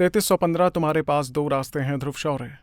3315 तुम्हारे पास दो रास्ते हैं ध्रुव शौर्य।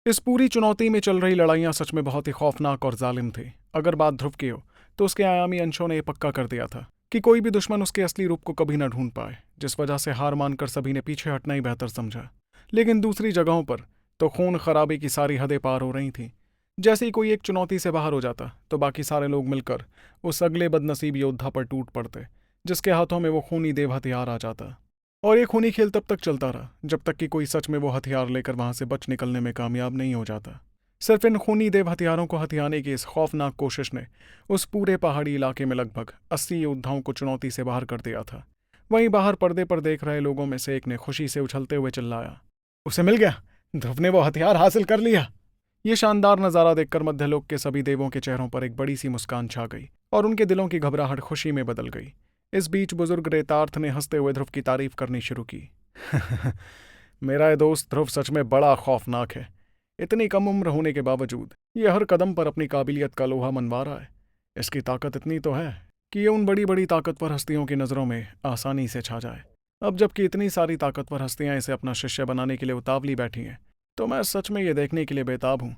इस पूरी चुनौती में चल रही लड़ाइयां सच में बहुत ही खौफनाक और जालिम थी। अगर बात ध्रुव की हो तो उसके आयामी अंशों ने यह पक्का कर दिया था कि कोई भी दुश्मन उसके असली रूप को कभी न ढूंढ पाए, जिस वजह से हार मानकर सभी ने पीछे हटना ही बेहतर समझा। लेकिन दूसरी जगहों पर तो खून खराबे की सारी हदें पार हो रही थीं। जैसे ही कोई एक चुनौती से बाहर हो जाता तो बाकी सारे लोग मिलकर उस अगले बदनसीब योद्धा पर टूट पड़ते, जिसके हाथों में वो खूनी देव हथियार आ जाता। और ये खूनी खेल तब तक चलता रहा जब तक कि कोई सच में वो हथियार लेकर वहां से बच निकलने में कामयाब नहीं हो जाता। सिर्फ इन खूनी देव हथियारों को हथियाने की इस खौफनाक कोशिश ने उस पूरे पहाड़ी इलाके में लगभग 80 योद्धाओं को चुनौती से बाहर कर दिया था। वहीं बाहर पर्दे पर देख रहे लोगों में से एक ने खुशी से उछलते हुए चिल्लाया, उसे मिल गया, ध्रुव ने वो हथियार हासिल कर लिया। ये शानदार नजारा देखकर मध्यलोक के सभी देवों के चेहरों पर एक बड़ी सी मुस्कान छा गई और उनके दिलों की घबराहट खुशी में बदल गई। इस बीच बुजुर्ग रेतार्थ ने हंसते हुए ध्रुव की तारीफ करनी शुरू की। मेरा ये दोस्त ध्रुव सच में बड़ा खौफनाक है। इतनी कम उम्र होने के बावजूद ये हर कदम पर अपनी काबिलियत का लोहा मनवा रहा है। इसकी ताकत इतनी तो है कि ये उन बड़ी बड़ी ताकतवर हस्तियों की नज़रों में आसानी से छा जाए। अब जबकि इतनी सारी ताकतवर हस्तियां इसे अपना शिष्य बनाने के लिए उतावली बैठी हैं, तो मैं सच में ये देखने के लिए बेताब हूं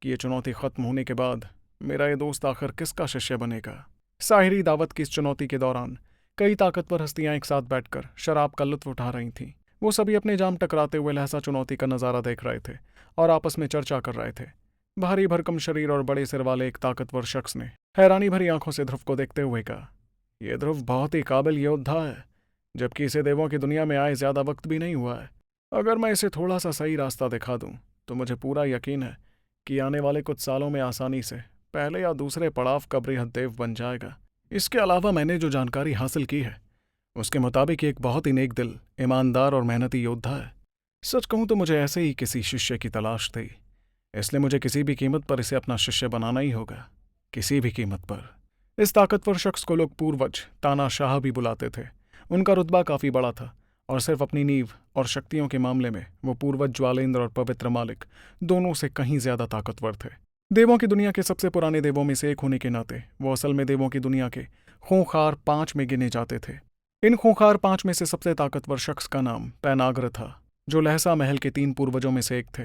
कि ये चुनौती खत्म होने के बाद मेरा ये दोस्त आखिर किसका शिष्य बनेगा। साहिरी दावत की इस चुनौती के दौरान कई ताकतवर हस्तियां एक साथ बैठकर शराब का लुत्फ उठा रही थीं। वो सभी अपने जाम टकराते हुए लहसा चुनौती का नज़ारा देख रहे थे और आपस में चर्चा कर रहे थे। भारी भरकम शरीर और बड़े सिर वाले एक ताकतवर शख्स ने हैरानी भरी आंखों से ध्रुव को देखते हुए कहा, यह ध्रुव बहुत ही काबिल योद्धा है, जबकि इसे देवों की दुनिया में आए ज्यादा वक्त भी नहीं हुआ है। अगर मैं इसे थोड़ा सा सही रास्ता दिखा दूं तो मुझे पूरा यकीन है कि आने वाले कुछ सालों में आसानी से पहले या दूसरे पड़ाव का बृहद देव बन जाएगा। इसके अलावा मैंने जो जानकारी हासिल की है उसके मुताबिक एक बहुत ही नेक दिल, ईमानदार और मेहनती योद्धा है। सच कहूं तो मुझे ऐसे ही किसी शिष्य की तलाश थी, इसलिए मुझे किसी भी कीमत पर इसे अपना शिष्य बनाना ही होगा, किसी भी कीमत पर। इस ताकतवर शख्स को लोग पूर्वज तानाशाह भी बुलाते थे। उनका रुतबा काफी बड़ा था और सिर्फ अपनी नींव और शक्तियों के मामले में वो पूर्वज ज्वालेंद्र और पवित्र मालिक दोनों से कहीं ज्यादा ताकतवर थे। देवों की दुनिया के सबसे पुराने देवों में से एक होने के नाते वो असल में देवों की दुनिया के खूंखार 5 में गिने जाते थे। इन खूंखार 5 में से सबसे ताकतवर शख्स का नाम पैनाग्र था, जो लहसा महल के 3 पूर्वजों में से एक थे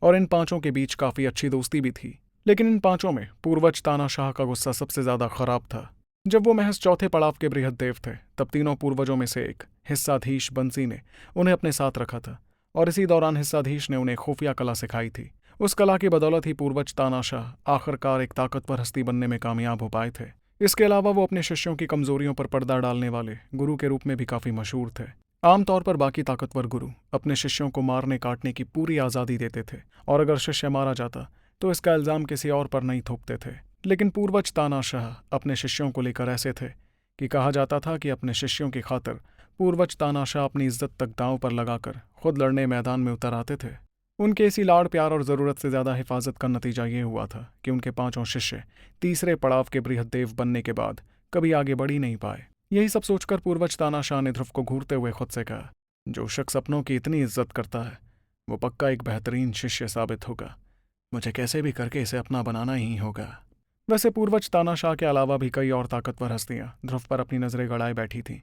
और इन पांचों के बीच काफी अच्छी दोस्ती भी थी। लेकिन इन पांचों में पूर्वज तानाशाह का गुस्सा सबसे ज्यादा खराब था। जब वो महज चौथे पड़ाव के बृहद देव थे तब तीनों पूर्वजों में से एक हिस्साधीश बंसी ने उन्हें अपने साथ रखा था और इसी दौरान हिस्साधीश ने उन्हें खुफिया कला सिखाई थी। उस कला की बदौलत ही पूर्वज तानाशाह आखिरकार एक ताकतवर हस्ती बनने में कामयाब हो पाए थे। इसके अलावा वो अपने शिष्यों की कमजोरियों पर पर्दा डालने वाले गुरु के रूप में भी काफी मशहूर थे। आमतौर पर बाकी ताकतवर गुरु अपने शिष्यों को मारने काटने की पूरी आज़ादी देते थे और अगर शिष्य मारा जाता तो इसका इल्जाम किसी और पर नहीं थोपते थे। लेकिन पूर्वज तानाशाह अपने शिष्यों को लेकर ऐसे थे कि कहा जाता था कि अपने शिष्यों की खातिर पूर्वज तानाशाह अपनी इज्जत तक दांव पर लगाकर खुद लड़ने मैदान में उतर आते थे। उनके इसी लाड़ प्यार और ज़रूरत से ज़्यादा हिफाजत का नतीजा ये हुआ था कि उनके पांचों शिष्य तीसरे पड़ाव के बृहद देव बनने के बाद कभी आगे बढ़ ही नहीं पाए। यही सब सोचकर पूर्वज तानाशाह ने ध्रुव को घूरते हुए खुद से कहा, जो शख्स अपनों की इतनी इज्जत करता है वो पक्का एक बेहतरीन शिष्य साबित होगा। मुझे कैसे भी करके इसे अपना बनाना ही होगा। वैसे पूर्वज तानाशाह के अलावा भी कई और ताकतवर हस्तियां ध्रुव पर अपनी नजरें गड़ाए बैठी थीं।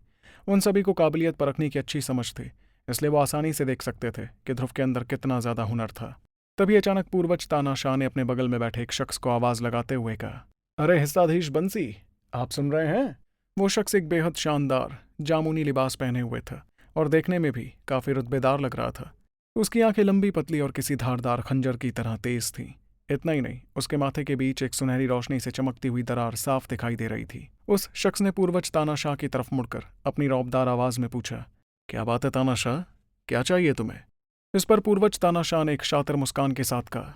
उन सभी को काबिलियत परखने की अच्छी समझ थी, इसलिए वो आसानी से देख सकते थे कि ध्रुव के अंदर कितना ज्यादा हुनर था। तभी अचानक पूर्वज तानाशाह ने अपने बगल में बैठे एक शख्स को आवाज लगाते हुए कहा, अरे हिस्साधीश बंसी, आप सुन रहे हैं? वो शख्स एक बेहद शानदार जामुनी लिबास पहने हुए था और देखने में भी काफी रुतबेदार लग रहा था। उसकी आंखें लंबी पतली और किसी धारदार खंजर की तरह तेज थीं। इतना ही नहीं, उसके माथे के बीच एक सुनहरी रोशनी से चमकती हुई दरार साफ दिखाई दे रही थी। उस शख्स ने पूर्वज तानाशाह की तरफ मुड़कर अपनी रौबदार आवाज में पूछा, क्या बात है तानाशाह, क्या चाहिए तुम्हें? इस पर पूर्वज तानाशाह ने एक शातिर मुस्कान के साथ कहा,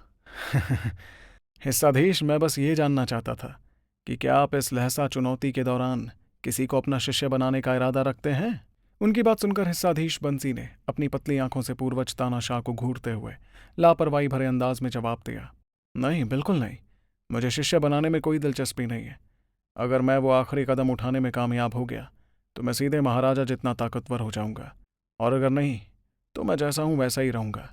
हिस्साधीश, मैं बस ये जानना चाहता था कि क्या आप इस लहसा चुनौती के दौरान किसी को अपना शिष्य बनाने का इरादा रखते हैं? उनकी बात सुनकर हिस्साधीश बंसी ने अपनी पतली आंखों से पूर्वज तानाशाह को घूरते हुए लापरवाही भरे अंदाज में जवाब दिया, नहीं, बिल्कुल नहीं। मुझे शिष्य बनाने में कोई दिलचस्पी नहीं है। अगर मैं वो आखिरी कदम उठाने में कामयाब हो गया तो मैं सीधे महाराजा जितना ताकतवर हो जाऊंगा, और अगर नहीं तो मैं जैसा हूं वैसा ही रहूंगा।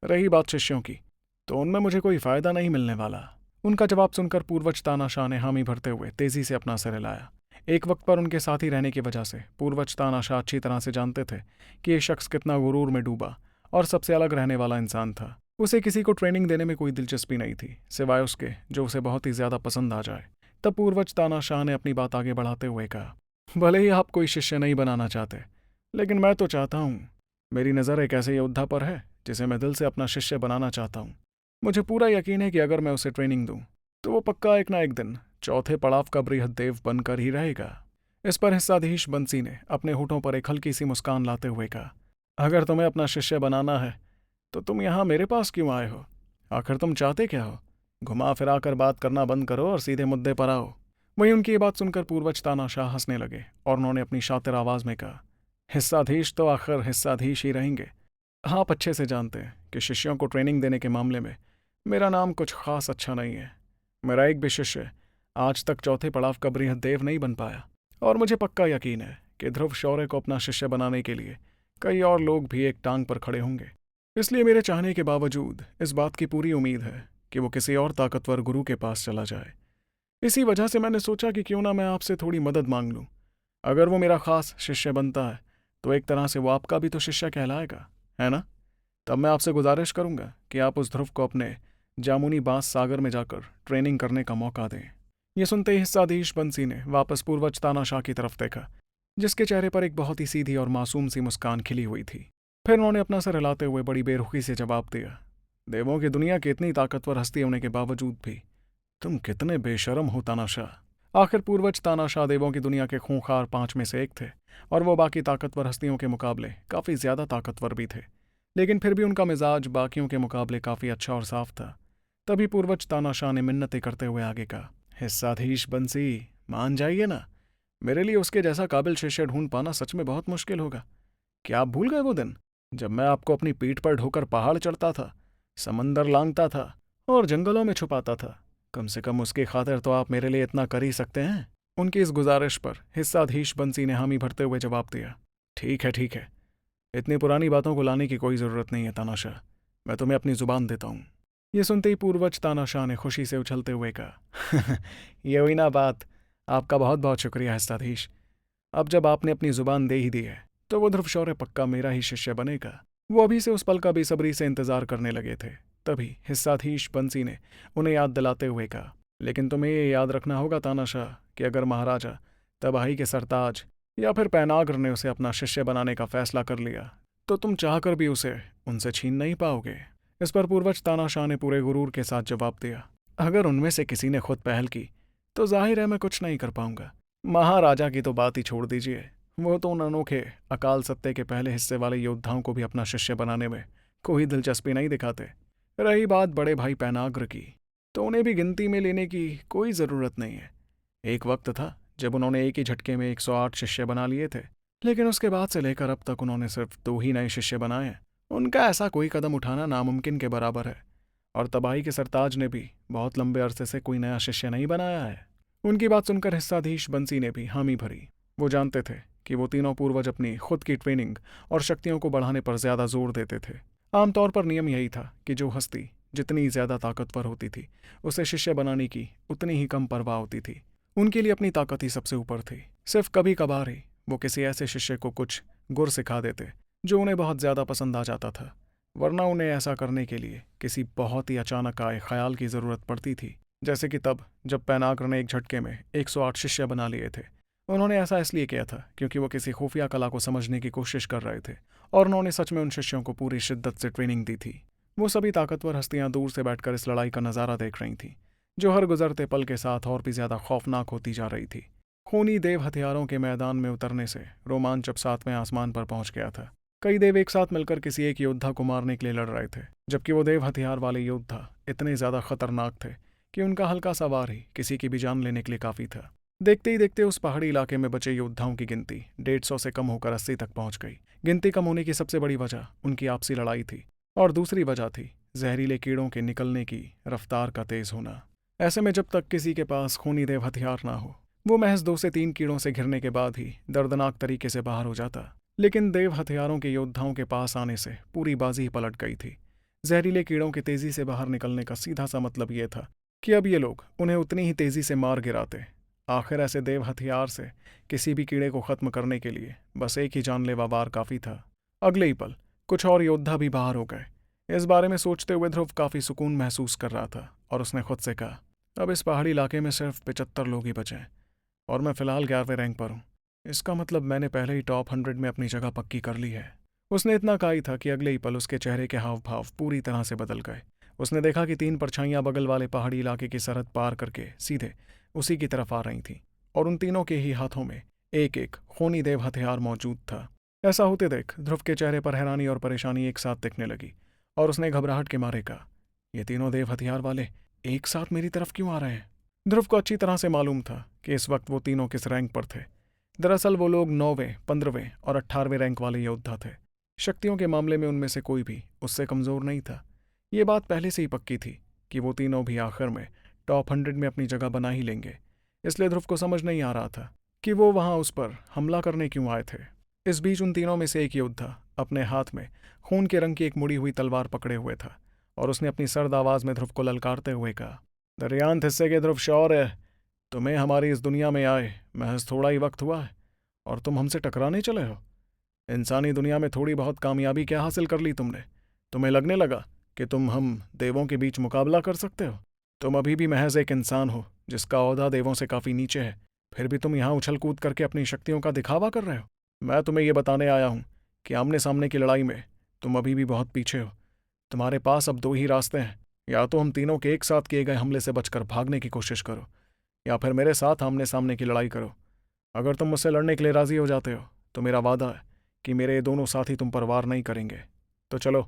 रही बात शिष्यों की, तो उनमें मुझे कोई फायदा नहीं मिलने वाला। उनका जवाब सुनकर पूर्वज तानाशाह ने हामी भरते हुए तेजी से अपना सिर हिलाया। एक वक्त पर उनके साथी रहने की वजह से पूर्वज तानाशाह अच्छी तरह से जानते थे कि ये शख्स कितना गुरूर में डूबा और सबसे अलग रहने वाला इंसान था। उसे किसी को ट्रेनिंग देने में कोई दिलचस्पी नहीं थी, सिवाय उसके जो उसे बहुत ही ज्यादा पसंद आ जाए। तब पूर्वज तानाशाह ने अपनी बात आगे बढ़ाते हुए कहा, भले ही आप कोई शिष्य नहीं बनाना चाहते, लेकिन मैं तो चाहता हूँ। मेरी नज़र एक ऐसे योद्धा पर है जिसे मैं दिल से अपना शिष्य बनाना चाहता हूँ। मुझे पूरा यकीन है कि अगर मैं उसे ट्रेनिंग दूँ तो वो पक्का एक ना एक दिन चौथे पड़ाव का बृहदेव बनकर ही रहेगा। इस पर हिस्साधीश बंसी ने अपने होठों पर एक हल्की सी मुस्कान लाते हुए कहा, अगर तुम्हें अपना शिष्य बनाना है तो तुम यहाँ मेरे पास क्यों आए हो? आखिर तुम चाहते क्या हो? घुमा फिरा कर बात करना बंद करो और सीधे मुद्दे पर आओ। वहीं उनकी ये बात सुनकर पूर्वज तानाशाह हंसने लगे और उन्होंने अपनी शातिर आवाज में कहा, हिस्साधीश तो आखिर हिस्साधीश ही रहेंगे। आप अच्छे से जानते हैं कि शिष्यों को ट्रेनिंग देने के मामले में मेरा नाम कुछ खास अच्छा नहीं है। मेरा एक भी शिष्य आज तक चौथे पड़ाव का बृहदेव नहीं बन पाया, और मुझे पक्का यकीन है कि ध्रुव शौर्य को अपना शिष्य बनाने के लिए कई और लोग भी एक टांग पर खड़े होंगे। इसलिए मेरे चाहने के बावजूद इस बात की पूरी उम्मीद है कि वो किसी और ताकतवर गुरु के पास चला जाए। इसी वजह से मैंने सोचा कि क्यों ना मैं आपसे थोड़ी मदद मांग लूं। अगर वो मेरा खास शिष्य बनता है तो एक तरह से वो आपका भी तो शिष्य कहलाएगा, है ना? तब मैं आपसे गुजारिश करूंगा कि आप उस ध्रुव को अपने जामुनी बांस सागर में जाकर ट्रेनिंग करने का मौका दें। ये सुनते ही हिस्साधीश बंसी ने वापस पूर्वज तानाशाह की तरफ देखा, जिसके चेहरे पर एक बहुत ही सीधी और मासूम सी मुस्कान खिली हुई थी। फिर उन्होंने अपना सर हिलाते हुए बड़ी बेरुखी से जवाब दिया, देवों की दुनिया की इतनी ताकतवर हस्ती होने के बावजूद भी तुम कितने बेशरम हो तानाशाह। आखिर पूर्वज तानाशाह देवों की दुनिया के खूंखार 5 में से एक थे, और वो बाकी ताकतवर हस्तियों के मुकाबले काफ़ी ज़्यादा ताकतवर भी थे, लेकिन फिर भी उनका मिजाज बाकियों के मुकाबले काफ़ी अच्छा और साफ था। तभी पूर्वज तानाशाह ने मिन्नतें करते हुए आगे कहा, हिस्साधीश बंसी, मान जाइए ना, मेरे लिए उसके जैसा काबिल शिष्य ढूंढ पाना सच में बहुत मुश्किल होगा। क्या आप भूल गए वो दिन जब मैं आपको अपनी पीठ पर ढोकर पहाड़ चढ़ता था, समंदर लांघता था और जंगलों में छुपाता था? कम से कम उसकी खातिर तो आप मेरे लिए इतना कर ही सकते हैं। उनकी इस गुजारिश पर हिस्साधीश बंसी ने हामी भरते हुए जवाब दिया, ठीक है ठीक है, इतनी पुरानी बातों को लाने की कोई ज़रूरत नहीं है तानाशाह, मैं तुम्हें अपनी ज़ुबान देता हूँ। ये सुनते ही पूर्वज तानाशाह ने खुशी से उछलते हुए कहा, ये हुई ना बात, आपका बहुत बहुत शुक्रिया हिस्साधीश। अब जब आपने अपनी ज़ुबान दे ही दी है तो वो ध्रुव शौर्य पक्का मेरा ही शिष्य बनेगा। वो अभी से उस पल का बेसब्री से इंतजार करने लगे थे। तभी हिस्साधीश बंसी ने उन्हें याद दिलाते हुए कहा, लेकिन तुम्हें ये याद रखना होगा तानाशाह कि अगर महाराजा तबाही के सरताज या फिर पैनाग्र ने उसे अपना शिष्य बनाने का फैसला कर लिया तो तुम चाहकर भी उसे उनसे छीन नहीं पाओगे। इस पर पूर्वज तानाशाह ने पूरे गुरूर के साथ जवाब दिया, अगर उनमें से किसी ने खुद पहल की तो जाहिर है मैं कुछ नहीं कर पाऊंगा। महाराजा की तो बात ही छोड़ दीजिए, वो तो उन अनोखे अकाल सत्ते के पहले हिस्से वाले योद्धाओं को भी अपना शिष्य बनाने में कोई दिलचस्पी नहीं दिखाते। रही बात बड़े भाई पैनाग्र की, तो उन्हें भी गिनती में लेने की कोई ज़रूरत नहीं है। एक वक्त था जब उन्होंने एक ही झटके में 108 शिष्य बना लिए थे, लेकिन उसके बाद से लेकर अब तक उन्होंने सिर्फ 2 ही नए शिष्य बनाए हैं। उनका ऐसा कोई कदम उठाना नामुमकिन के बराबर है, और तबाही के सरताज ने भी बहुत लंबे अरसे से कोई नया शिष्य नहीं बनाया है। उनकी बात सुनकर हिस्साधीश बंसी ने भी हामी भरी। वो जानते थे कि वो तीनों पूर्वज अपनी खुद की ट्रेनिंग और शक्तियों को बढ़ाने पर ज्यादा जोर देते थे। आमतौर पर नियम यही था कि जो हस्ती जितनी ज्यादा ताकतवर होती थी उसे शिष्य बनाने की उतनी ही कम परवाह होती थी। उनके लिए अपनी ताकत ही सबसे ऊपर थी। सिर्फ कभी कभार ही वो किसी ऐसे शिष्य को कुछ गुर सिखा देते जो उन्हें बहुत ज्यादा पसंद आ जाता था, वरना उन्हें ऐसा करने के लिए किसी बहुत ही अचानक आए ख्याल की जरूरत पड़ती थी। जैसे कि तब जब पैनाग्र ने एक झटके में 108 शिष्य बना लिए थे। उन्होंने ऐसा इसलिए किया था क्योंकि वो किसी खुफिया कला को समझने की कोशिश कर रहे थे, और उन्होंने सच में उन शिष्यों को पूरी शिद्दत से ट्रेनिंग दी थी। वो सभी ताकतवर हस्तियां दूर से बैठकर इस लड़ाई का नज़ारा देख रही थीं, जो हर गुजरते पल के साथ और भी ज्यादा खौफनाक होती जा रही थी। खूनी देव हथियारों के मैदान में उतरने से रोमांच अब 7वें आसमान पर पहुंच गया था। कई देव एक साथ मिलकर किसी एक योद्धा को मारने के लिए लड़ रहे थे, जबकि वो देव हथियार वाले योद्धा इतने ज्यादा खतरनाक थे कि उनका हल्का सा वार ही किसी की भी जान लेने के लिए काफी था। देखते ही देखते उस पहाड़ी इलाके में बचे योद्धाओं की गिनती 150 से कम होकर 80 तक पहुंच गई। गिनती कम होने की सबसे बड़ी वजह उनकी आपसी लड़ाई थी, और दूसरी वजह थी जहरीले कीड़ों के निकलने की रफ्तार का तेज होना। ऐसे में जब तक किसी के पास खूनी देव हथियार ना हो, वो महज 2 से 3 कीड़ों से घिरने के बाद ही दर्दनाक तरीके से बाहर हो जाता। लेकिन देव हथियारों के योद्धाओं के पास आने से पूरी बाजी ही पलट गई थी। जहरीले कीड़ों के तेजी से बाहर निकलने का सीधा सा मतलब ये था कि अब ये लोग उन्हें उतनी ही तेजी से मार गिराते आखिर ऐसे देव हथियार से किसी भी कीड़े को खत्म करने के लिए बस एक ही जानलेवा वार काफी था। अगले ही पल कुछ और योद्धा भी बाहर हो गए। इस बारे में सोचते हुए ध्रुव काफी सुकून महसूस कर रहा था और उसने खुद से कहा, अब इस पहाड़ी इलाके में सिर्फ 75 लोग ही बचे हैं और मैं फिलहाल 11वें रैंक पर हूँ। इसका मतलब मैंने पहले ही टॉप 100 में अपनी जगह पक्की कर ली है। उसने इतना कहा ही था कि अगले ही पल उसके चेहरे के हाव भाव पूरी तरह से बदल गए। उसने देखा कि 3 परछाइयां बगल वाले पहाड़ी इलाके की सरहद पार करके सीधे उसी की तरफ आ रही थीं और उन तीनों के ही हाथों में एक एक खूनी देव हथियार मौजूद था। ऐसा होते देख ध्रुव के चेहरे पर हैरानी और परेशानी एक साथ दिखने लगी और उसने घबराहट के मारे कहा, ये तीनों देव हथियार वाले एक साथ मेरी तरफ क्यों आ रहे हैं? ध्रुव को अच्छी तरह से मालूम था कि इस वक्त वो तीनों किस रैंक पर थे। दरअसल वो लोग 9वें, 15वें और 18वें रैंक वाले योद्धा थे। शक्तियों के मामले में उनमें से कोई भी उससे कमजोर नहीं था। ये बात पहले से ही पक्की थी कि वो तीनों भी आखिर में टॉप 100 में अपनी जगह बना ही लेंगे। इसलिए ध्रुव को समझ नहीं आ रहा था कि वो वहां उस पर हमला करने क्यों आए थे। इस बीच उन तीनों में से एक योद्धा अपने हाथ में खून के रंग की एक मुड़ी हुई तलवार पकड़े हुए था और उसने अपनी सर्द आवाज में ध्रुव को ललकारते हुए कहा, दरियांत हिस्से के ध्रुव शौर्य, तुम्हें हमारी इस दुनिया में आए महज थोड़ा ही वक्त हुआ है और तुम हमसे टकराने चले हो। इंसानी दुनिया में थोड़ी बहुत कामयाबी क्या हासिल कर ली तुमने? तुम्हें लगने लगा कि तुम हम देवों के बीच मुकाबला कर सकते हो? तुम अभी भी महज एक इंसान हो जिसका ओहदा देवों से काफी नीचे है, फिर भी तुम यहाँ उछल कूद करके अपनी शक्तियों का दिखावा कर रहे हो। मैं तुम्हें यह बताने आया हूं कि आमने सामने की लड़ाई में तुम अभी भी बहुत पीछे हो। तुम्हारे पास अब 2 ही रास्ते हैं, या तो हम तीनों के एक साथ किए गए हमले से बचकर भागने की कोशिश करो या फिर मेरे साथ आमने सामने की लड़ाई करो। अगर तुम मुझसे लड़ने के लिए राजी हो जाते हो तो मेरा वादा है कि मेरे ये दोनों साथी तुम पर वार नहीं करेंगे। तो चलो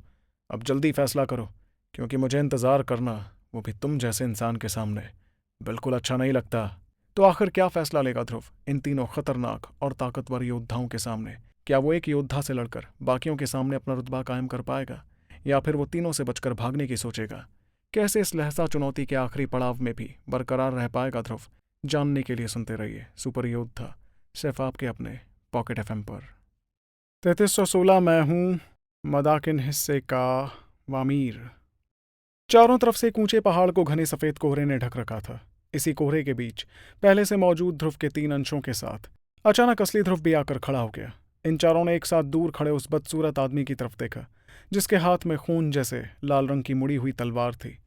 अब जल्दी फैसला करो, क्योंकि मुझे इंतजार करना, वो भी तुम जैसे इंसान के सामने, बिल्कुल अच्छा नहीं लगता। तो आखिर क्या फैसला लेगा ध्रुव इन तीनों खतरनाक और ताकतवर योद्धाओं के सामने? क्या वो एक योद्धा से लड़कर बाकियों के सामने अपना रुतबा कायम कर पाएगा या फिर वो तीनों से बचकर भागने की सोचेगा? कैसे इस लहसा चुनौती के आखिरी पड़ाव में भी बरकरार रह पाएगा ध्रुव? जानने के लिए सुनते रहिए सुपर योद्धा, सिर्फ आपके अपने पॉकेट एफएम पर। 3316 मैं हूँ मदाकिन हिस्से का वामीर। चारों तरफ से एक ऊंचे पहाड़ को घने सफेद कोहरे ने ढक रखा था। इसी कोहरे के बीच पहले से मौजूद ध्रुव के 3 अंशों के साथ अचानक असली ध्रुव भी आकर खड़ा हो गया। इन चारों ने एक साथ दूर खड़े उस बदसूरत आदमी की तरफ देखा जिसके हाथ में खून जैसे लाल रंग की मुड़ी हुई तलवार थी।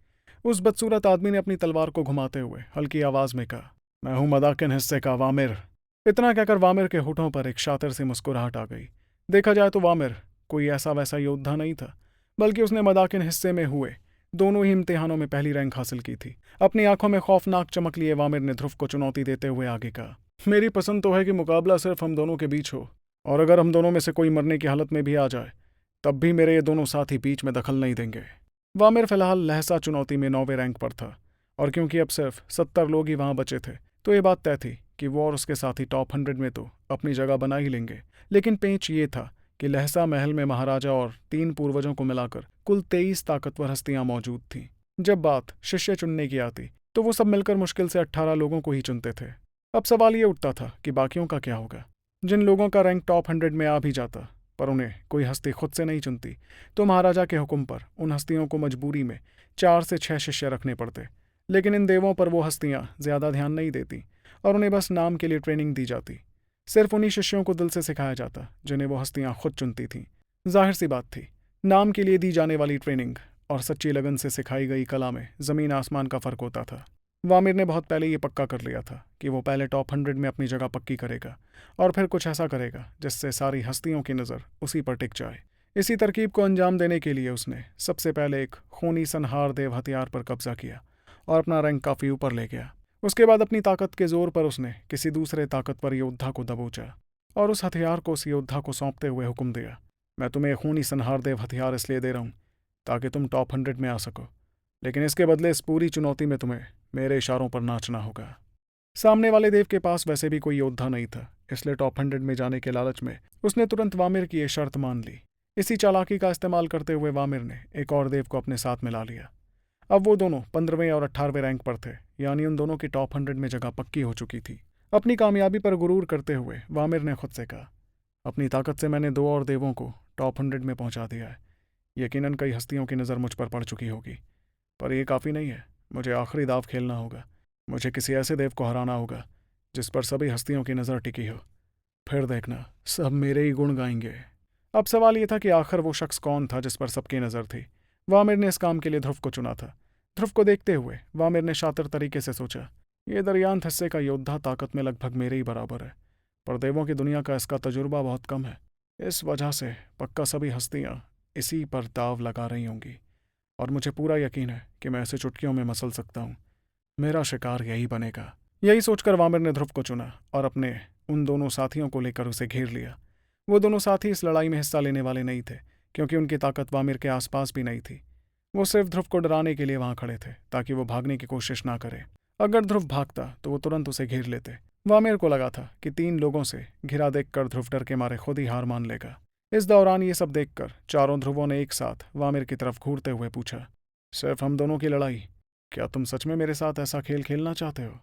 उस बदसूरत आदमी ने अपनी तलवार को घुमाते हुए हल्की आवाज में कहा, मैं हूं मदाकिन हिस्से का वामिर। इतना कहकर वामिर के होठों पर एक शातिर सी मुस्कुराहट आ गई। देखा जाए तो वामिर कोई ऐसा वैसा योद्धा नहीं था, बल्कि उसने मदाकिन हिस्से में हुए दोनों ही इम्तिहानों में पहली रैंक हासिल की थी। अपनी आंखों में खौफनाक चमक लिए वामिर ने ध्रुव को चुनौती देते हुए आगे कहा, मेरी पसंद तो है कि मुकाबला सिर्फ हम दोनों के बीच हो, और अगर हम दोनों में से कोई मरने की हालत में भी आ जाए तब भी मेरे ये दोनों साथी बीच में दखल नहीं देंगे। वामिर फिलहाल लहसा चुनौती में 9वें रैंक पर था और क्योंकि अब सिर्फ 70 लोग ही वहां बचे थे तो ये बात तय थी कि वो और उसके साथी टॉप 100 में तो अपनी जगह बना ही लेंगे। लेकिन पेंच ये था कि लहसा महल में महाराजा और 3 पूर्वजों को मिलाकर कुल 23 ताकतवर हस्तियां मौजूद थीं। जब बात शिष्य चुनने की आती तो वो सब मिलकर मुश्किल से 18 लोगों को ही चुनते थे। अब सवाल ये उठता था कि बाकियों का क्या होगा। जिन लोगों का रैंक टॉप 100 में आ भी जाता पर उन्हें कोई हस्ती खुद से नहीं चुनती तो महाराजा के हुक्म पर उन हस्तियों को मजबूरी में 4 से 6 शिष्य रखने पड़ते। लेकिन इन देवों पर वो हस्तियां ज्यादा ध्यान नहीं देती और उन्हें बस नाम के लिए ट्रेनिंग दी जाती। सिर्फ उन्हीं शिष्यों को दिल से सिखाया जाता जिन्हें वो हस्तियां खुद चुनती थीं। जाहिर सी बात थी, नाम के लिए दी जाने वाली ट्रेनिंग और सच्ची लगन से सिखाई गई कला में जमीन आसमान का फर्क होता था। वामिर ने बहुत पहले ये पक्का कर लिया था कि वो पहले टॉप 100 में अपनी जगह पक्की करेगा और फिर कुछ ऐसा करेगा जिससे सारी हस्तियों की नज़र उसी पर टिक जाए। इसी तरकीब को अंजाम देने के लिए उसने सबसे पहले एक खूनी संहार देव हथियार पर कब्जा किया और अपना रैंक काफी ऊपर ले गया। उसके बाद अपनी ताकत के जोर पर उसने किसी दूसरे ताकतवर योद्धा को दबोचा और उस हथियार को उस योद्धा को सौंपते हुए हुक्म दिया, मैं तुम्हें खूनी संहार देव हथियार इसलिए दे रहा हूँ ताकि तुम टॉप 100 में आ सको, लेकिन इसके बदले इस पूरी चुनौती में तुम्हें मेरे इशारों पर नाचना होगा। सामने वाले देव के पास वैसे भी कोई योद्धा नहीं था, इसलिए टॉप 100 में जाने के लालच में उसने तुरंत वामिर की ये शर्त मान ली। इसी चालाकी का इस्तेमाल करते हुए वामिर ने एक और देव को अपने साथ मिला लिया। अब वो दोनों 15वें और 18वें रैंक पर थे, यानी उन दोनों की टॉप 100 में जगह पक्की हो चुकी थी। अपनी कामयाबी पर गुरूर करते हुए वामिर ने खुद से कहा, अपनी ताकत से मैंने 2 और देवों को टॉप 100 में पहुंचा दिया है। यकीनन कई हस्तियों की नज़र मुझ पर पड़ चुकी होगी, पर यह काफ़ी नहीं है। मुझे आखिरी दाव खेलना होगा। मुझे किसी ऐसे देव को हराना होगा जिस पर सभी हस्तियों की नज़र टिकी हो। फिर देखना सब मेरे ही गुण गाएंगे। अब सवाल ये था कि आखिर वो शख्स कौन था जिस पर सबकी नज़र थी। वामिर ने इस काम के लिए ध्रुव को चुना था। ध्रुव को देखते हुए वामिर ने शातिर तरीके से सोचा, ये दरियांत हिस्से का योद्धा ताकत में लगभग मेरे ही बराबर है, पर देवों की दुनिया का इसका तजुर्बा बहुत कम है। इस वजह से पक्का सभी हस्तियां इसी पर दाव लगा रही होंगी, और मुझे पूरा यकीन है कि मैं ऐसे चुटकियों में मसल सकता हूँ। मेरा शिकार यही बनेगा। यही सोचकर वामिर ने ध्रुव को चुना और अपने उन दोनों साथियों को लेकर उसे घेर लिया। वो दोनों साथी इस लड़ाई में हिस्सा लेने वाले नहीं थे, क्योंकि उनकी ताकत वामिर के आसपास भी नहीं थी। वो सिर्फ ध्रुव को डराने के लिए वहां खड़े थे, ताकि वो भागने की कोशिश ना करे। अगर ध्रुव भागता तो वो तुरंत उसे घेर लेते। वामिर को लगा था कि 3 लोगों से घिरा देखकर ध्रुव डर के मारे खुद ही हार मान लेगा। इस दौरान ये सब देखकर चारों ध्रुवों ने एक साथ वामिर की तरफ घूरते हुए पूछा, सिर्फ हम दोनों की लड़ाई? क्या तुम सच में मेरे साथ ऐसा खेल खेलना चाहते हो?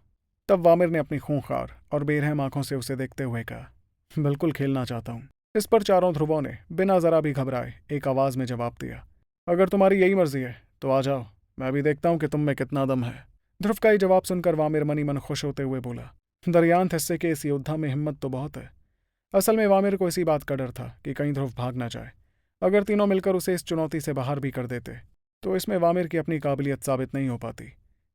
तब वामिर ने अपनी खूंखार और बेरहम आंखों से उसे देखते हुए कहा, बिल्कुल खेलना चाहता हूँ। इस पर चारों ध्रुवों ने बिना जरा भी घबराए एक आवाज में जवाब दिया, अगर तुम्हारी यही मर्जी है तो आ जाओ, मैं भी देखता हूँ कि तुम में कितना दम है। ध्रुव का ये जवाब सुनकर वामिर मनी मन खुश होते हुए बोला, दरियांत हिस्से के इस योद्धा में हिम्मत तो बहुत है। असल में वामिर को इसी बात का डर था कि कहीं ध्रुव भाग ना जाए। अगर तीनों मिलकर उसे इस चुनौती से बाहर भी कर देते तो इसमें वामिर की अपनी काबिलियत साबित नहीं हो पाती।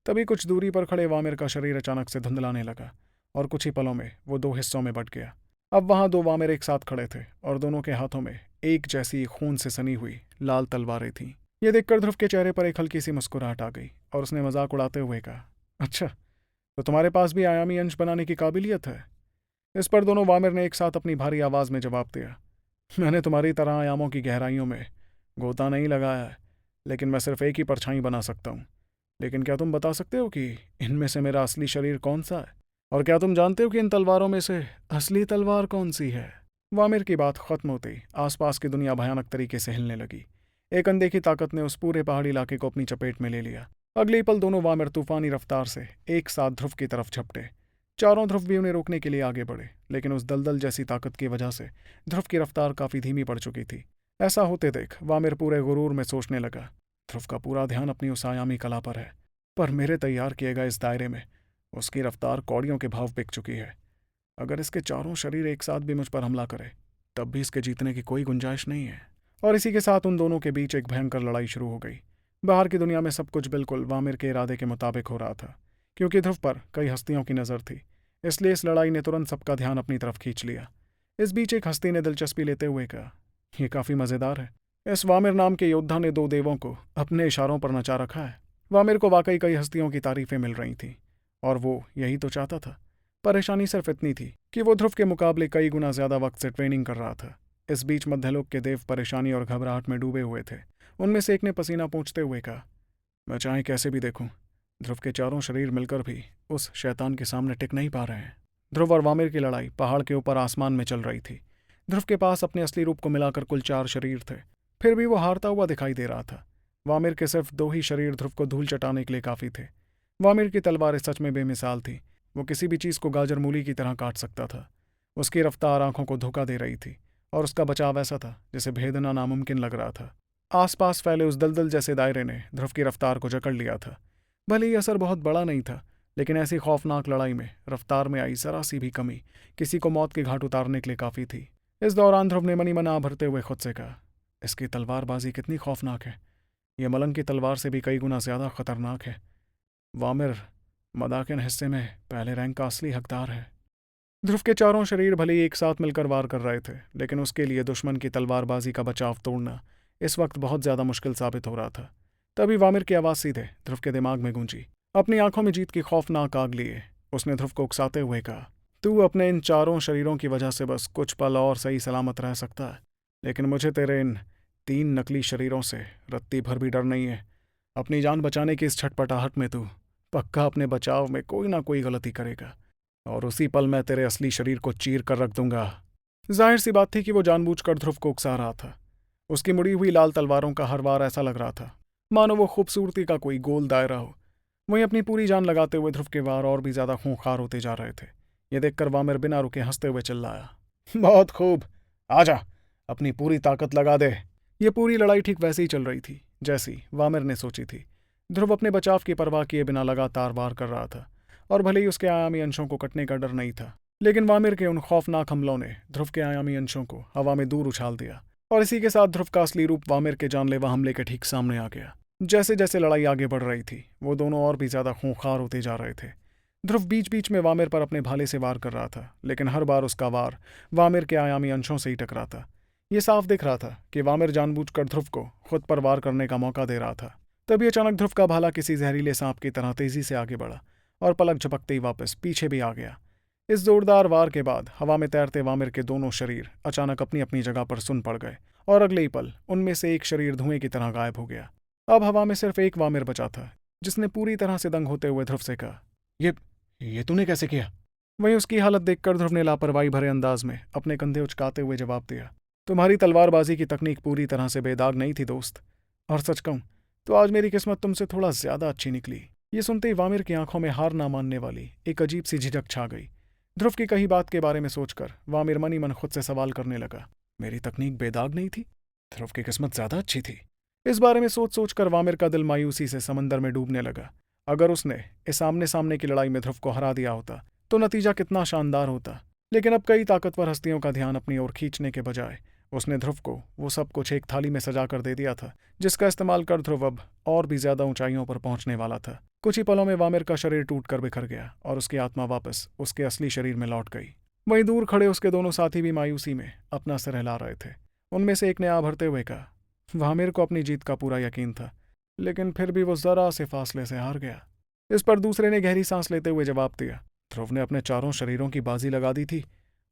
तभी कुछ दूरी पर खड़े वामिर का शरीर अचानक से धुंधलाने लगा और कुछ ही पलों में वो 2 हिस्सों में बंट गया। अब वहां 2 वामिर एक साथ खड़े थे और दोनों के हाथों में एक जैसी खून से सनी हुई लाल तलवारें थीं। ये देखकर ध्रुव के चेहरे पर एक हल्की सी मुस्कुराहट आ गई और उसने मजाक उड़ाते हुए कहा, अच्छा, तो तुम्हारे पास भी आयामी अंश बनाने की काबिलियत है? इस पर दोनों वामिर ने एक साथ अपनी भारी आवाज में जवाब दिया, मैंने तुम्हारी तरह आयामों की गहराइयों में गोता नहीं लगाया है, लेकिन मैं सिर्फ एक ही परछाई बना सकता हूँ। लेकिन क्या तुम बता सकते हो कि इनमें से मेरा असली शरीर कौन सा है? और क्या तुम जानते हो कि इन तलवारों में से असली तलवार कौन सी है? वामिर की बात खत्म होते आसपास की दुनिया भयानक तरीके से हिलने लगी। एक अनदेखी ताकत ने उस पूरे पहाड़ी इलाके को अपनी चपेट में ले लिया। अगले पल दोनों वामिर तूफानी रफ्तार से एक साथ ध्रुव की तरफ झपटे। चारों ध्रुव भी उन्हें रोकने के लिए आगे बढ़े, लेकिन उस दलदल जैसी ताकत की वजह से ध्रुव की रफ्तार काफी धीमी पड़ चुकी थी। ऐसा होते देख वामिर पूरे गुरूर में सोचने लगा, ध्रुव का पूरा ध्यान अपनी उस आयामी कला पर है, पर मेरे तैयार किए गए इस दायरे में उसकी रफ्तार कौड़ियों के भाव बिक चुकी है। अगर इसके चारों शरीर एक साथ भी मुझ पर हमला करे तब भी इसके जीतने की कोई गुंजाइश नहीं है। और इसी के साथ उन दोनों के बीच एक भयंकर लड़ाई शुरू हो गई। बाहर की दुनिया में सब कुछ बिल्कुल वामिर के इरादे के मुताबिक हो रहा था। क्योंकि ध्रुव पर कई हस्तियों की नज़र थी, इसलिए इस लड़ाई ने तुरंत सबका ध्यान अपनी तरफ खींच लिया। इस बीच एक हस्ती ने दिलचस्पी लेते हुए कहा, यह काफ़ी मज़ेदार है। इस वामिर नाम के योद्धा ने 2 देवों को अपने इशारों पर नचा रखा है। वामिर को वाकई कई हस्तियों की तारीफें मिल रही थीं, और वो यही तो चाहता था। परेशानी सिर्फ इतनी थी कि वो ध्रुव के मुकाबले कई गुना ज्यादा वक्त से ट्रेनिंग कर रहा था। इस बीच मध्यलोक के देव परेशानी और घबराहट में डूबे हुए थे। उनमें से एक ने पसीना पोंछते हुए कहा, मैं चाहे कैसे भी देखूं, ध्रुव के चारों शरीर मिलकर भी उस शैतान के सामने टिक नहीं पा रहे हैं। ध्रुव और वामिर की लड़ाई पहाड़ के ऊपर आसमान में चल रही थी। ध्रुव के पास अपने असली रूप को मिलाकर कुल 4 शरीर थे, फिर भी वो हारता हुआ दिखाई दे रहा था। वामिर के सिर्फ 2 ही शरीर ध्रुव को धूल चटाने के लिए काफी थे। वामिर की तलवारें सच में बेमिसाल थी। वो किसी भी चीज को गाजर मूली की तरह काट सकता था। उसकी रफ्तार आंखों को धोखा दे रही थी, और उसका बचाव ऐसा था जिसे भेदना नामुमकिन लग रहा था। आसपास फैले उस दलदल जैसे दायरे ने ध्रुव की रफ्तार को जकड़ लिया था। भले ही असर बहुत बड़ा नहीं था, लेकिन ऐसी खौफनाक लड़ाई में रफ्तार में आई जरा सी भी कमी किसी को मौत के घाट उतारने के लिए काफी थी। इस दौरान ध्रुव ने मनी मन आ भरते हुए खुद से कहा, इसकी तलवारबाजी कितनी खौफनाक है। यह मलंग की तलवार से भी कई गुना ज्यादा खतरनाक है। वामिर मदाकिन हिस्से में पहले रैंक का असली हकदार है। ध्रुव के चारों शरीर भले ही एक साथ मिलकर वार कर रहे थे, लेकिन उसके लिए दुश्मन की तलवारबाजी का बचाव तोड़ना इस वक्त बहुत ज्यादा मुश्किल साबित हो रहा था। तभी वामिर की आवाज सीधे ध्रुव के दिमाग में गूंजी। अपनी आंखों में जीत की खौफनाक आग लिए उसने ध्रुव को उकसाते हुए कहा, तू अपने इन चारों शरीरों की वजह से बस कुछ पल और सही सलामत रह सकता है, लेकिन मुझे तेरे इन 3 नकली शरीरों से रत्ती भर भी डर नहीं है। अपनी जान बचाने की इस छटपटाहट में तू पक्का अपने बचाव में कोई ना कोई गलती करेगा, और उसी पल मैं तेरे असली शरीर को चीर कर रख दूंगा। जाहिर सी बात थी कि वो जानबूझकर ध्रुव को उकसा रहा था। उसकी मुड़ी हुई लाल तलवारों का हर वार ऐसा लग रहा था मानो वो खूबसूरती का कोई गोल दायरा हो। वहीं अपनी पूरी जान लगाते हुए ध्रुव के वार और भी ज्यादा खूंखार होते जा रहे थे। ये देखकर वामिर बिना रुके हंसते हुए चिल्लाया, बहुत खूब, आजा, अपनी पूरी ताकत लगा दे। ये पूरी लड़ाई ठीक वैसे ही चल रही थी जैसी वामिर ने सोची थी। ध्रुव अपने बचाव की परवाह किए बिना लगातार वार कर रहा था और भले ही उसके आयामी अंशों को कटने का डर नहीं था, लेकिन वामिर के उन खौफनाक हमलों ने ध्रुव के आयामी अंशों को हवा में दूर उछाल दिया। और इसी के साथ ध्रुव का असली रूप वामिर के जानलेवा हमले के ठीक सामने आ गया। जैसे जैसे लड़ाई आगे बढ़ रही थी, वो दोनों और भी ज्यादा खूंखार होते जा रहे थे। ध्रुव बीच बीच में वामिर पर अपने भाले से वार कर रहा था, लेकिन हर बार उसका वार वामिर के आयामी अंशों से ही टकरा था। ये साफ दिख रहा था कि वामिर जानबूझकर ध्रुव को खुद पर वार करने का मौका दे रहा था। तभी अचानक ध्रुव का भाला किसी जहरीले सांप की तरह तेजी से आगे बढ़ा और पलक झपकते ही वापस पीछे भी आ गया। इस जोरदार वार के बाद हवा में तैरते वामिर के दोनों शरीर अचानक अपनी अपनी जगह पर सुन पड़ गए और अगले ही पल उनमें से एक शरीर धुएं की तरह गायब हो गया। अब हवा में सिर्फ एक वामिर बचा था, जिसने पूरी तरह से दंग होते हुए ध्रुव से कहा, ये तूने कैसे किया? वहीं उसकी हालत देखकर ध्रुव ने लापरवाही भरे अंदाज में अपने कंधे उचकाते हुए जवाब दिया, तुम्हारी तलवारबाजी की तकनीक पूरी तरह से बेदाग नहीं थी दोस्त, और सच कहूं तो आज मेरी किस्मत तुमसे थोड़ा ज्यादा अच्छी निकली। ये सुनते ही वामिर की आंखों में हार ना मानने वाली एक अजीब सी झिझक छा गई। ध्रुव की कही बात के बारे में सोचकर वामिर मन ही मन खुद से सवाल करने लगा, मेरी तकनीक बेदाग नहीं थी? ध्रुव की किस्मत ज्यादा अच्छी थी। इस बारे में सोच सोचकर वामिर का दिल मायूसी से समंदर में डूबने लगा। अगर उसने इस आमने सामने की लड़ाई में ध्रुव को हरा दिया होता तो नतीजा कितना शानदार होता, लेकिन अब कई ताकतवर हस्तियों का ध्यान अपनी ओर खींचने के बजाय उसने ध्रुव को वो सब कुछ एक थाली में सजा कर दे दिया था, जिसका इस्तेमाल कर ध्रुव अब और भी ज्यादा ऊंचाइयों पर पहुंचने वाला था। कुछ ही पलों में वामिर का शरीर टूट कर बिखर गया और उसकी आत्मा वापस उसके असली शरीर में लौट गई। वहीं दूर खड़े उसके दोनों साथी भी मायूसी में अपना सिर हिला रहे थे। उनमें से एक ने आ भरते हुए कहा, वामिर को अपनी जीत का पूरा यकीन था, लेकिन फिर भी वो जरा से फासले से हार गया। इस पर दूसरे ने गहरी सांस लेते हुए जवाब दिया, ध्रुव ने अपने चारों शरीरों की बाजी लगा दी थी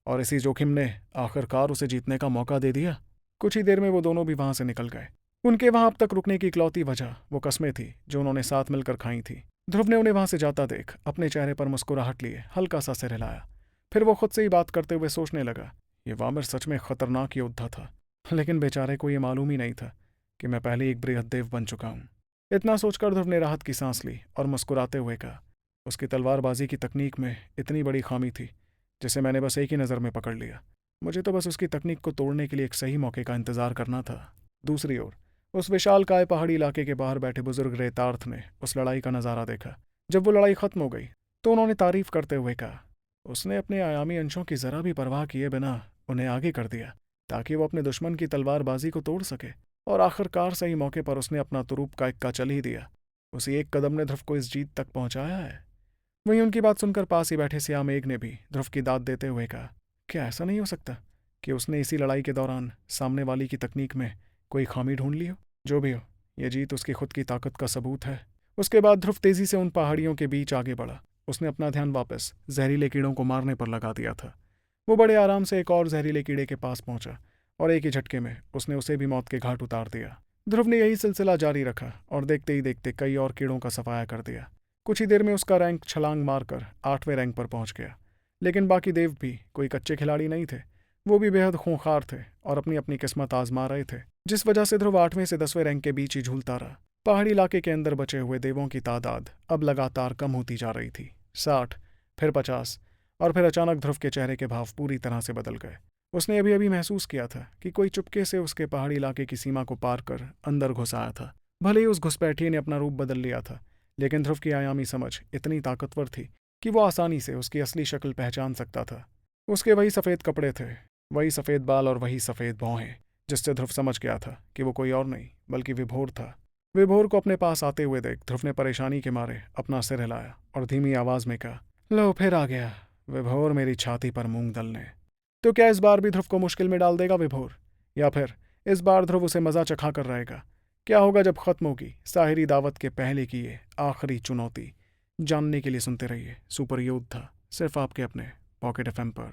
और इसी जोखिम ने आखिरकार उसे जीतने का मौका दे दिया। कुछ ही देर में वो दोनों भी वहां से निकल गए। उनके वहां अब तक रुकने की इकलौती वजह वो कस्में थी जो उन्होंने साथ मिलकर खाई थी। ध्रुव ने उन्हें वहां से जाता देख अपने चेहरे पर मुस्कुराहट लिए हल्का सा सिर हिलाया। फिर वो खुद से ही बात करते हुए सोचने लगा, ये वामिर सच में खतरनाक योद्धा था, लेकिन बेचारे को ये मालूम ही नहीं था कि मैं पहले एक बृहद्देव बन चुका हूं। इतना सोचकर ध्रुव ने राहत की सांस ली और मुस्कुराते हुए कहा, उसकी तलवारबाजी की तकनीक में इतनी बड़ी खामी थी जिसे मैंने बस एक ही नज़र में पकड़ लिया। मुझे तो बस उसकी तकनीक को तोड़ने के लिए एक सही मौके का इंतजार करना था। दूसरी ओर उस विशालकाय पहाड़ी इलाके के बाहर बैठे बुजुर्ग रेतार्थ ने उस लड़ाई का नज़ारा देखा। जब वो लड़ाई खत्म हो गई तो उन्होंने तारीफ करते हुए कहा, उसने अपने आयामी अंशों की जरा भी परवाह किए बिना उन्हें आगे कर दिया ताकि वो अपने दुश्मन की तलवारबाजी को तोड़ सके, और आखिरकार सही मौके पर उसने अपना तुरूप का इक्का चल ही दिया। उसी एक कदम ने ध्रुव को इस जीत तक पहुंचाया है। वहीं उनकी बात सुनकर पास ही बैठे श्यामेघ ने भी ध्रुव की दाद देते हुए कहा, क्या ऐसा नहीं हो सकता कि उसने इसी लड़ाई के दौरान सामने वाली की तकनीक में कोई खामी ढूंढ ली हो? जो भी हो, यह जीत उसकी खुद की ताकत का सबूत है। उसके बाद ध्रुव तेजी से उन पहाड़ियों के बीच आगे बढ़ा। उसने अपना ध्यान वापस जहरीले कीड़ों को मारने पर लगा दिया था। वो बड़े आराम से एक और जहरीले कीड़े के पास पहुंचा और एक ही झटके में उसने उसे भी मौत के घाट उतार दिया। ध्रुव ने यही सिलसिला जारी रखा और देखते ही देखते कई और कीड़ों का सफाया कर दिया। कुछ ही देर में उसका रैंक छलांग मारकर 8वें रैंक पर पहुंच गया। लेकिन बाकी देव भी कोई कच्चे खिलाड़ी नहीं थे। वो भी बेहद खूंखार थे और अपनी अपनी किस्मत आजमा रहे थे, जिस वजह से ध्रुव 8वें से 10वें रैंक के बीच ही झूलता रहा। पहाड़ी इलाके के अंदर बचे हुए देवों की तादाद अब लगातार कम होती जा रही थी। 60, फिर 50, और फिर अचानक ध्रुव के चेहरे के भाव पूरी तरह से बदल गए। उसने अभी अभी महसूस किया था कि कोई चुपके से उसके पहाड़ी इलाके की सीमा को पार कर अंदर घुस आया था। भले ही उस घुसपैठिए ने अपना रूप बदल लिया था, लेकिन ध्रुव की आयामी समझ इतनी ताकतवर थी कि वो आसानी से उसकी असली शक्ल पहचान सकता था। उसके वही सफ़ेद कपड़े थे, वही सफ़ेद बाल और वही सफ़ेद भौहें, जिससे ध्रुव समझ गया था कि वो कोई और नहीं बल्कि विभोर था। विभोर को अपने पास आते हुए देख ध्रुव ने परेशानी के मारे अपना सिर हिलाया और धीमी आवाज में कहा, लो फिर आ गया विभोर मेरी छाती पर मूंग दलने। तो क्या इस बार भी ध्रुव को मुश्किल में डाल देगा विभोर, या फिर इस बार ध्रुव उसे मजा चखा कर रहेगा? क्या होगा जब खत्म होगी साहिरी दावत के पहले की ये आखिरी चुनौती? जानने के लिए सुनते रहिए सुपर योद्धा, सिर्फ आपके अपने पॉकेट एफएम पर।